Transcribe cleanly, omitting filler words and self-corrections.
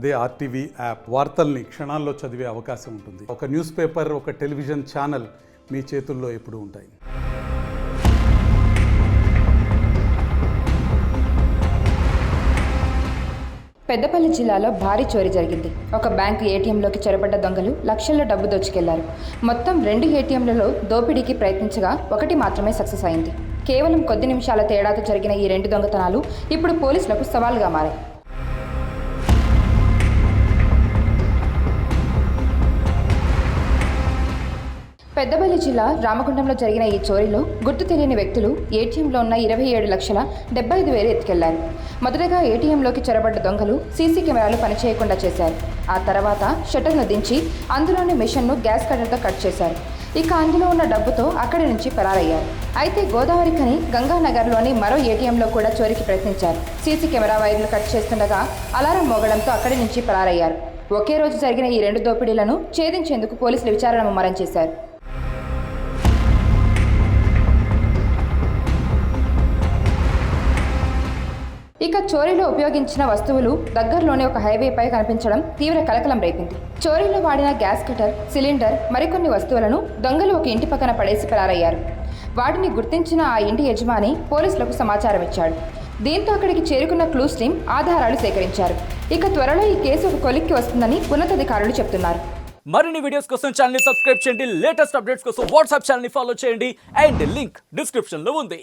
అదే RTV app వార్తల్ని క్షణాల్లో చదివే అవకాశం ఉంటుంది. ఒక న్యూస్ పేపర్, ఒక టెలివిజన్ ఛానల్ మీ చేతుల్లో ఎప్పుడూ ఉంటాయి. పెద్దపల్లి జిల్లాలో భారీ చోరీ జరిగింది. ఒక బ్యాంకు ఏటీఎంలోకి చొరబడ్డ దొంగలు లక్షల్లో డబ్బు దోచుకెళ్లారు. మొత్తం 2 ఏటీఎంలలో దోపిడీకి ప్రయత్నించగా ఒకటి మాత్రమే సక్సెస్ అయింది. కేవలం కొద్ది నిమిషాల తేడాతో జరిగిన ఈ 2 దొంగతనాలు ఇప్పుడు పోలీసులకు సవాల్గా మారాయి. పెద్దపల్లి జిల్లా రామగుండంలో జరిగిన ఈ చోరీలో గుర్తు తెలియని వ్యక్తులు ఏటీఎంలో ఉన్న 27,75,000 ఎత్తుకెళ్లారు. మొదటగా ఏటీఎంలోకి చొరబడ్డ దొంగలు సీసీ కెమెరాలు పనిచేయకుండా చేశారు. ఆ తర్వాత షట్టర్ను దించి అందులోని మిషన్ను గ్యాస్ కట్టర్తో కట్ చేశారు. ఇక అందులో ఉన్న డబ్బుతో అక్కడి నుంచి పరారయ్యారు. అయితే గోదావరి ఖని గంగానగర్లోని మరో ఏటీఎంలో కూడా చోరీకి ప్రయత్నించారు. సీసీ కెమెరా వైర్లు కట్ చేస్తుండగా అలారం మోగడంతో అక్కడి నుంచి పరారయ్యారు. ఒకే రోజు జరిగిన ఈ 2 దోపిడీలను ఛేదించేందుకు పోలీసులు విచారణ ముమ్మరం చేశారు. ఇక చోరీలో ఉపయోగించిన వస్తువులు దగ్గరలోనే ఒక హైవేపై కనిపించడం తీవ్ర కలకలం రేపింది. చోరీలో వాడిన గ్యాస్ కటర్, సిలిండర్, మరికొన్ని వస్తువులను దొంగలు ఒక ఇంటి పక్కన పడేసి పరారయ్యారు. వాటిని గుర్తించిన ఆ ఇంటి యజమాని పోలీసులకు సమాచారం ఇచ్చాడు. దీంతో అక్కడికి చేరుకున్న క్లూస్ టీం ఆధారాలు సేకరించారు. ఇక త్వరలో ఈ కేసు ఒక కొలిక్కి వస్తుందని ఉన్నతాధికారులు చెప్తున్నారు. మరిన్ని వీడియోస్ కోసం ఛానల్ ని సబ్స్క్రైబ్ చేయండి. లేటెస్ట్ అప్డేట్స్ కోసం వాట్సాప్ ఛానల్ ని ఫాలో చేయండి. అండ్ లింక్ డిస్క్రిప్షన్ లో ఉంది.